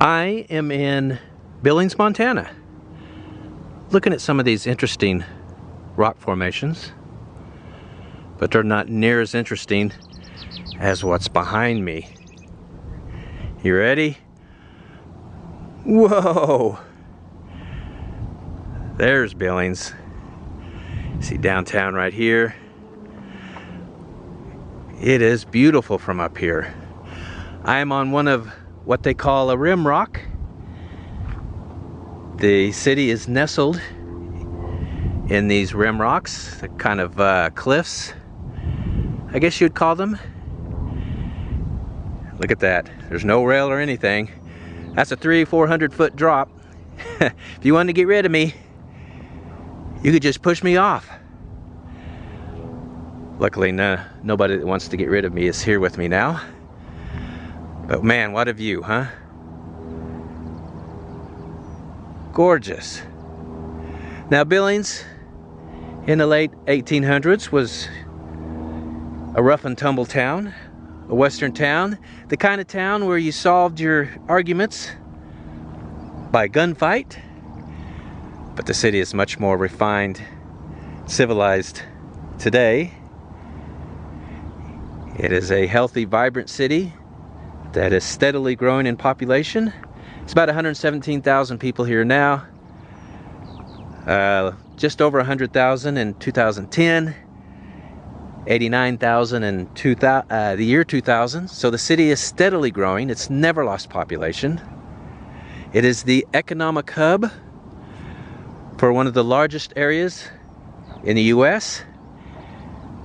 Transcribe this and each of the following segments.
I am in Billings, Montana, looking at some of these interesting rock formations, but they're not near as interesting as what's behind me. You ready? Whoa! There's Billings. See downtown right here. It is beautiful from up here. I am on one of what they call a rim rock. The city is nestled in these rim rocks, the kind of cliffs, I guess you'd call them. Look at that. There's no rail or anything. That's a 300-400 foot drop. If you wanted to get rid of me, you could just push me off. Luckily, nobody that wants to get rid of me is here with me now. But man, what a view, huh? Gorgeous. Now, Billings in the late 1800s was a rough and tumble town, a western town, the kind of town where you solved your arguments by gunfight. But the city is much more refined, civilized today. It is a healthy, vibrant city that is steadily growing in population. It's about 117,000 people here now. Just over 100,000 in 2010. 89,000 in the year 2000. So the city is steadily growing. It's never lost population. It is the economic hub for one of the largest areas in the US.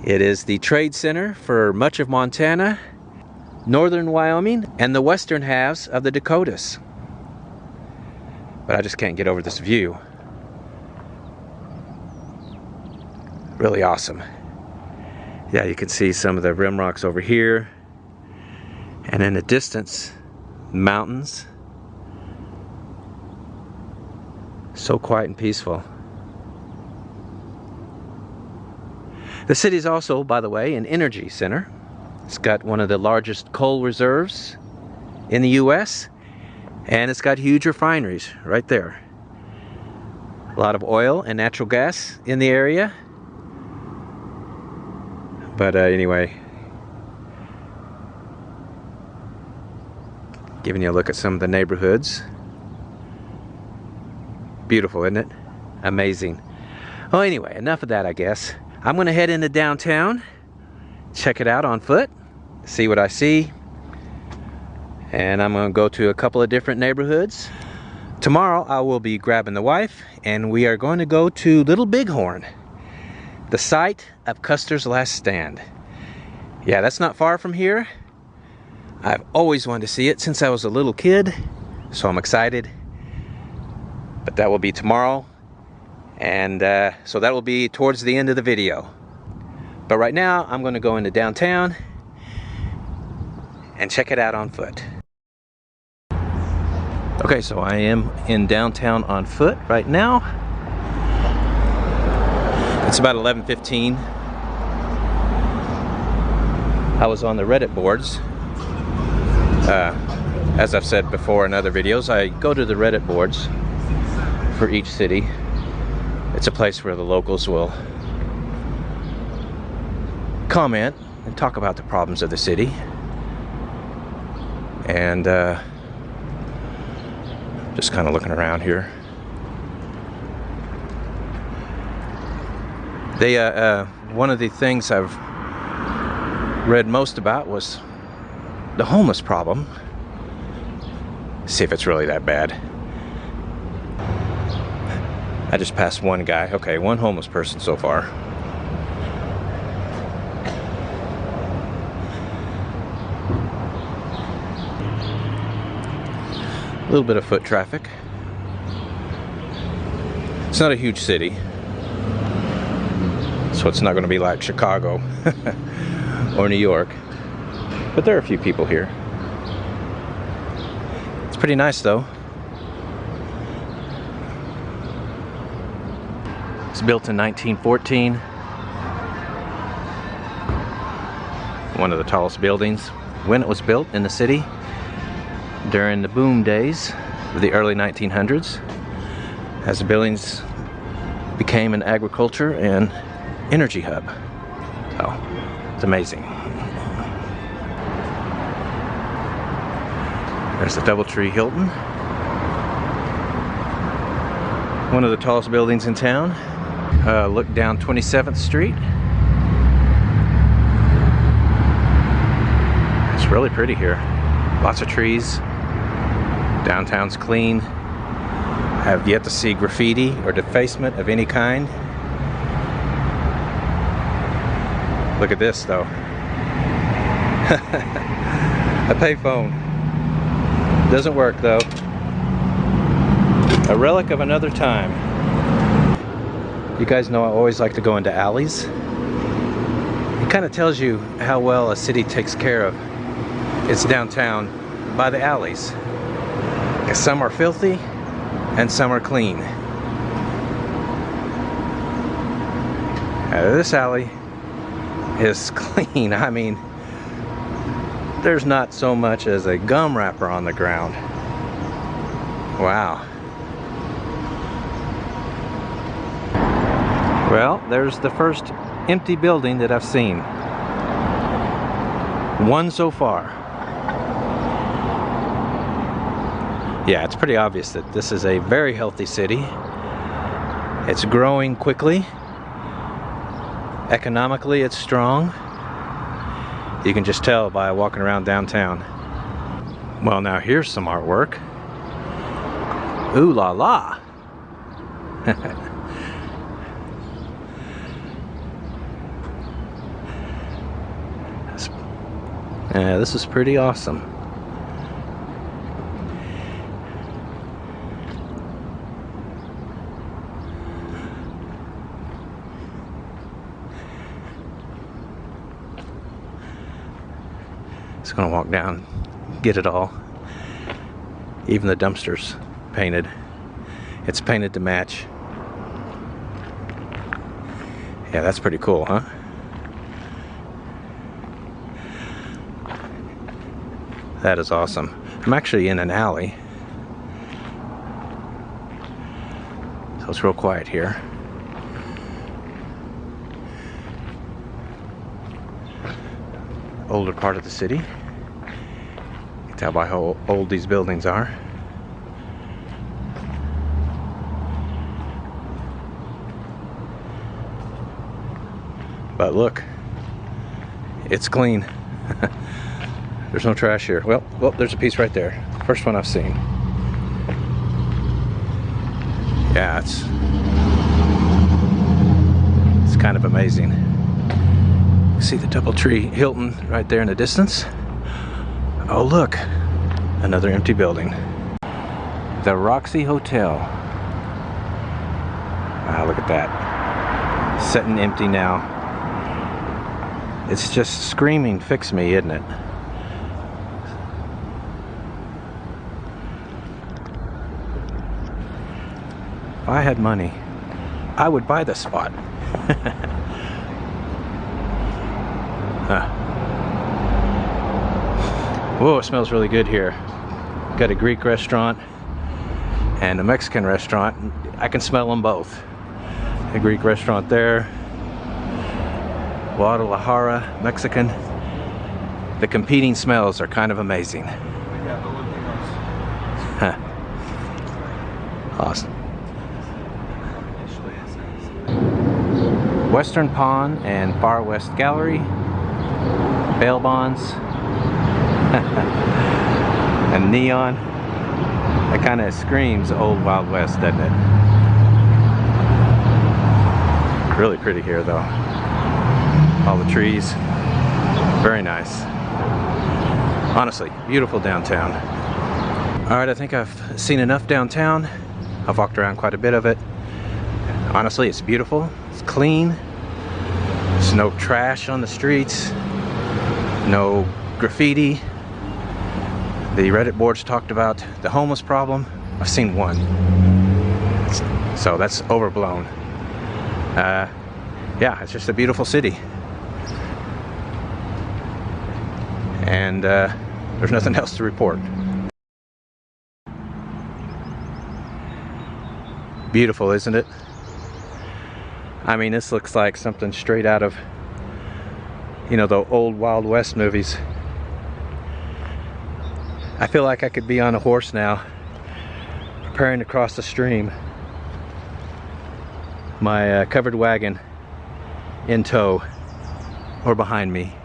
It is the trade center for much of Montana, northern Wyoming, and the western halves of the Dakotas. But I just can't get over this view. Really awesome. Yeah, you can see some of the rim rocks over here, and in the distance, mountains. So quiet and peaceful. The city is also, by the way, an energy center. It's got one of the largest coal reserves in the US, and it's got huge refineries right there. A lot of oil and natural gas in the area. But anyway, giving you a look at some of the neighborhoods. Beautiful, isn't it? Amazing. Well, anyway, enough of that, I guess. I'm going to head into downtown, check it out on foot, see what I see, and I'm going to go to a couple of different neighborhoods. Tomorrow I will be grabbing the wife, and we are going to go to Little Bighorn, the site of Custer's last stand. Yeah, that's not far from here. I've always wanted to see it since I was a little kid, so I'm excited. But that will be tomorrow, and so that will be towards the end of the video. But right now I'm going to go into downtown and check it out on foot. Okay, so I am in downtown on foot right now. It's about 11:15. I was on the Reddit boards. As I've said before in other videos, I go to the Reddit boards for each city. It's a place where the locals will comment and talk about the problems of the city. And just kind of looking around here. They one of the things I've read most about was the homeless problem. See if it's really that bad. I just passed one guy. Okay, one homeless person so far. A little bit of foot traffic. It's not a huge city, so it's not going to be like Chicago or New York, but there are a few people here. It's pretty nice though. It's built in 1914. One of the tallest buildings when it was built in the city. during the boom days of the early 1900s as Billings became an agriculture and energy hub. So it's amazing. There's the Doubletree Hilton, one of the tallest buildings in town. Look down 27th Street. It's really pretty here. Lots of trees. Downtown's clean. I have yet to see graffiti or defacement of any kind. Look at this though. A payphone. Doesn't work though. A relic of another time. You guys know I always like to go into alleys. It kind of tells you how well a city takes care of its downtown by the alleys. Some are filthy and some are clean. This alley is clean. I mean, there's not so much as a gum wrapper on the ground. Wow. Well, there's the first empty building that I've seen. One so far. Yeah, it's pretty obvious that this is a very healthy city. It's growing quickly. Economically, it's strong. You can just tell by walking around downtown. Well, now here's some artwork. Ooh la la. Yeah, this is pretty awesome. Just gonna walk down, get it all. Even the dumpsters painted. It's painted to match. Yeah, that's pretty cool, huh? That is awesome. I'm actually in an alley, so it's real quiet here. Older part of the city. You can tell by how old these buildings are. But look, it's clean. There's no trash here. Well, there's a piece right there. First one I've seen. Yeah, it's kind of amazing. See the Doubletree Hilton right there in the distance? Oh look, another empty building. The Roxy Hotel. Wow, look at that. Sitting empty now. It's just screaming, fix me, isn't it? If I had money, I would buy this spot. Whoa, it smells really good here. Got a Greek restaurant and a Mexican restaurant. I can smell them both. A Greek restaurant there. Guadalajara, Mexican. The competing smells are kind of amazing. Awesome. Western Pawn and Far West Gallery, bail bonds, and neon. That kind of screams Old Wild West, doesn't it? Really pretty here though. All the trees, very nice. Honestly, beautiful downtown. Alright, I think I've seen enough downtown. I've walked around quite a bit of it. Honestly, it's beautiful, it's clean. There's no trash on the streets, no graffiti. The Reddit boards talked about the homeless problem. I've seen one, so that's overblown. Yeah, it's just a beautiful city. And there's nothing else to report. Beautiful, isn't it? I mean, this looks like something straight out of, you know, the old Wild West movies. I feel like I could be on a horse now, preparing to cross the stream. My covered wagon in tow or behind me.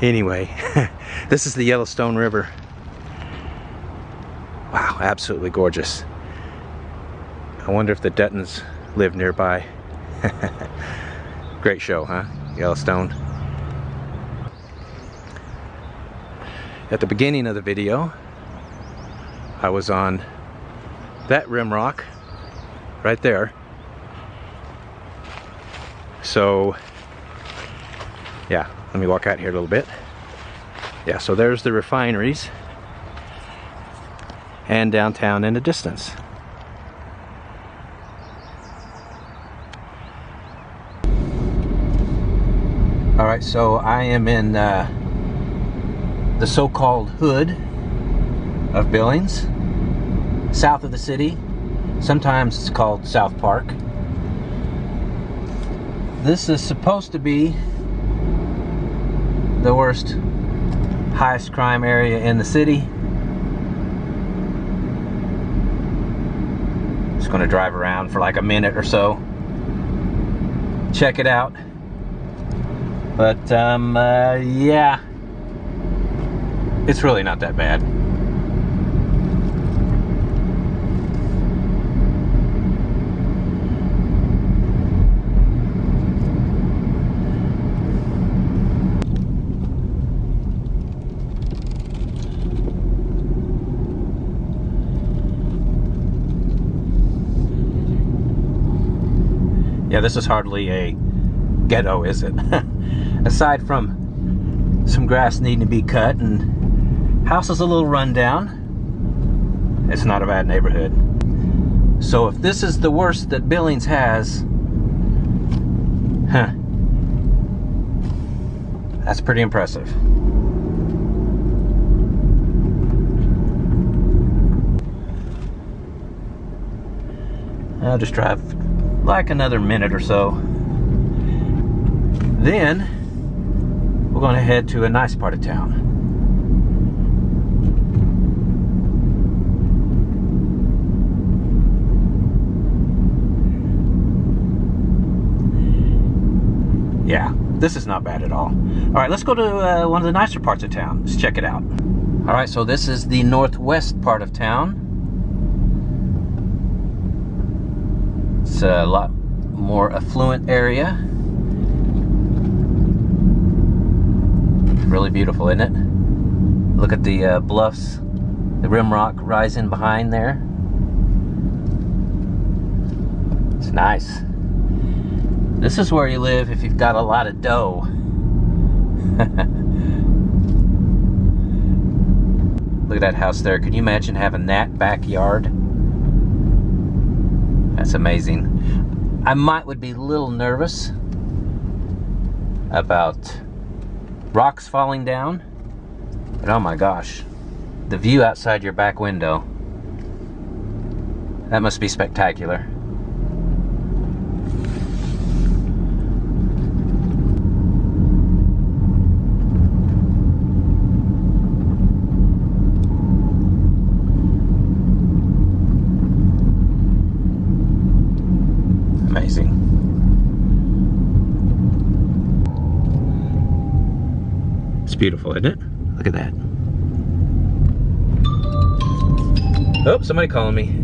Anyway, this is the Yellowstone River. Wow, absolutely gorgeous. I wonder if the Duttons live nearby. Great show, huh? Yellowstone. At the beginning of the video, I was on that rim rock right there. So, yeah, let me walk out here a little bit. Yeah, so there's the refineries and downtown in the distance. All right, so I am in the so-called hood of Billings, south of the city. Sometimes it's called South Park. This is supposed to be the worst, highest crime area in the city. Just gonna drive around for like a minute or so, check it out. But yeah, it's really not that bad. Yeah, this is hardly a ghetto, is it? Aside from some grass needing to be cut and house is a little run down, it's not a bad neighborhood. So if this is the worst that Billings has, huh, that's pretty impressive. I'll just drive like another minute or so. Then we're going to head to a nice part of town. Yeah, this is not bad at all. All right, let's go to one of the nicer parts of town. Let's check it out. All right, so this is the northwest part of town. It's a lot more affluent area. Really beautiful, isn't it? Look at the bluffs, the rim rock rising behind there. It's nice. This is where you live if you've got a lot of dough. Look at that house there. Can you imagine having that backyard? That's amazing. I would be a little nervous about rocks falling down, but oh my gosh, the view outside your back window, that must be spectacular. Amazing. It's beautiful, isn't it? Look at that. Oh, somebody calling me.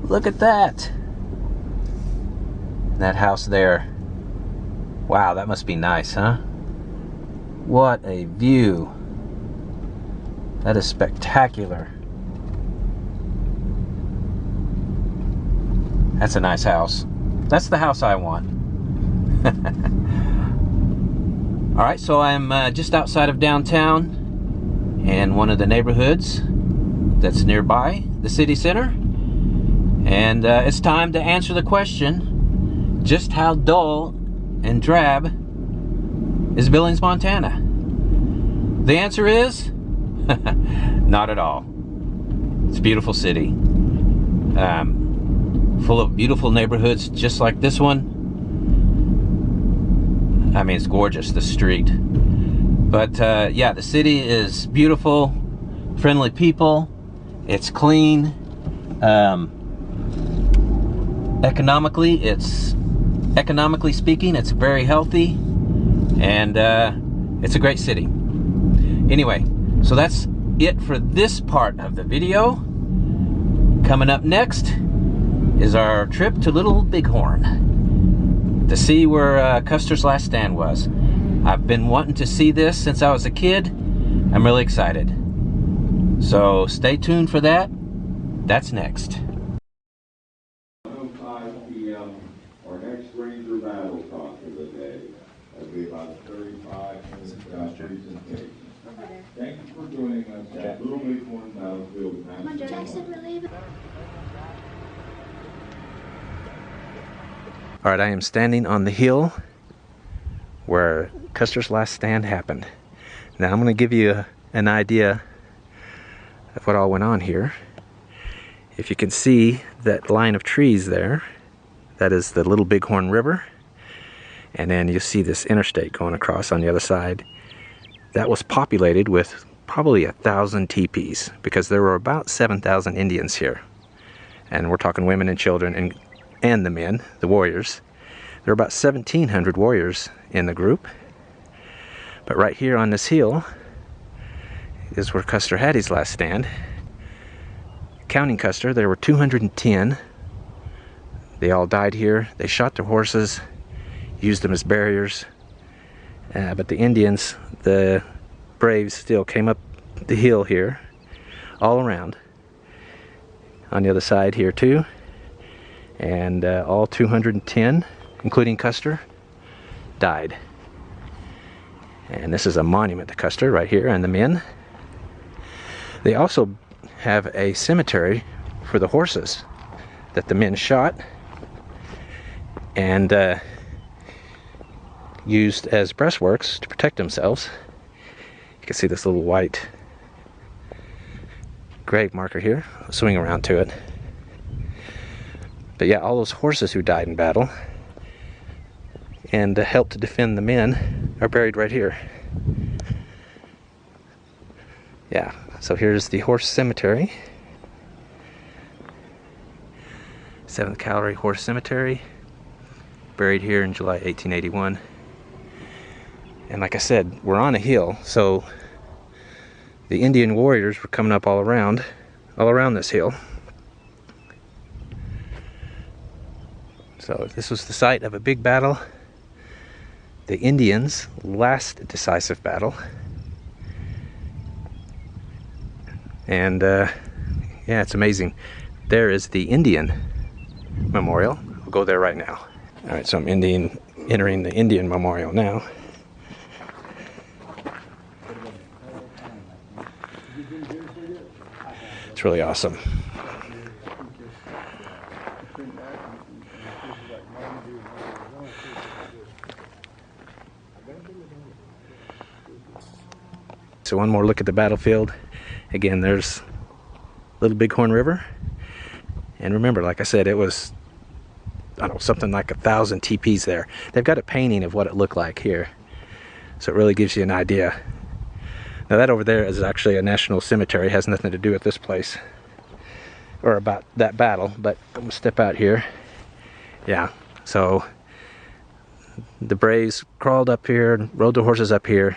Look at that. That house there. Wow, that must be nice, huh? What a view. That is spectacular. That's a nice house. That's the house I want. All right, so I'm just outside of downtown in one of the neighborhoods that's nearby the city center. And it's time to answer the question, just how dull and drab is Billings, Montana? The answer is not at all. It's a beautiful city. full of beautiful neighborhoods just like this one. I mean, it's gorgeous, the street. But yeah, the city is beautiful, friendly people, it's clean. Economically speaking, it's very healthy, and it's a great city. Anyway, so that's it for this part of the video. Coming up next is our trip to Little Bighorn to see where Custer's last stand was. I've been wanting to see this since I was a kid. I'm really excited. So stay tuned for that. That's next. 5 p.m. Our next Ranger battle talk of the day. That'll be about 35 minutes presentation. Thank you for joining us at Little Bighorn Battlefield. Come on, Jackson, we're leaving. All right, I am standing on the hill where Custer's last stand happened. Now I'm going to give you an idea of what all went on here. If you can see that line of trees there, that is the Little Bighorn River, and then you see this interstate going across on the other side. That was populated with probably 1,000 teepees, because there were about 7,000 Indians here, and we're talking women and children and the men, the warriors. There are about 1,700 warriors in the group. But right here on this hill is where Custer had his last stand. Counting Custer, there were 210. They all died here. They shot their horses, used them as barriers. But the Indians, the braves, still came up the hill here, all around. On the other side here too. And all 210, including Custer, died. And this is a monument to Custer right here and the men. They also have a cemetery for the horses that the men shot and used as breastworks to protect themselves. You can see this little white grave marker here. I'll swing around to it. But yeah, all those horses who died in battle and helped to defend the men are buried right here. Yeah, so here's the horse cemetery. 7th Cavalry Horse Cemetery, buried here in July 1881. And like I said, we're on a hill, so the Indian warriors were coming up all around this hill. So this was the site of a big battle, the Indians' last decisive battle. And yeah, it's amazing. There is the Indian Memorial. We'll go there right now. All right, so I'm entering the Indian Memorial now. It's really awesome. So one more look at the battlefield. Again, there's Little Bighorn River. And remember, like I said, it was, I don't know, something like 1,000 teepees there. They've got a painting of what it looked like here. So it really gives you an idea. Now that over there is actually a national cemetery. It has nothing to do with this place or about that battle, but I'm gonna step out here. Yeah, so the braves crawled up here, rode their horses up here,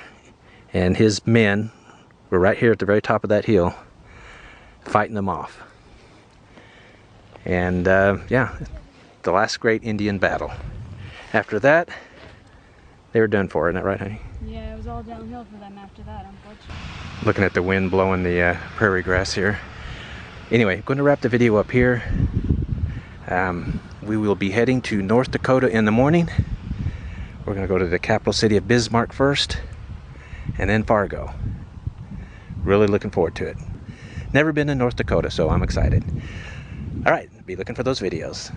and his men were right here at the very top of that hill fighting them off. And yeah, the last great Indian battle. After that, they were done for, isn't that right, honey? Yeah, it was all downhill for them after that, unfortunately. Looking at the wind blowing the prairie grass here. Anyway, I'm going to wrap the video up here. We will be heading to North Dakota in the morning. We're going to go to the capital city of Bismarck first, and then Fargo. Really looking forward to it. Never been to North Dakota, so I'm excited. All right, be looking for those videos.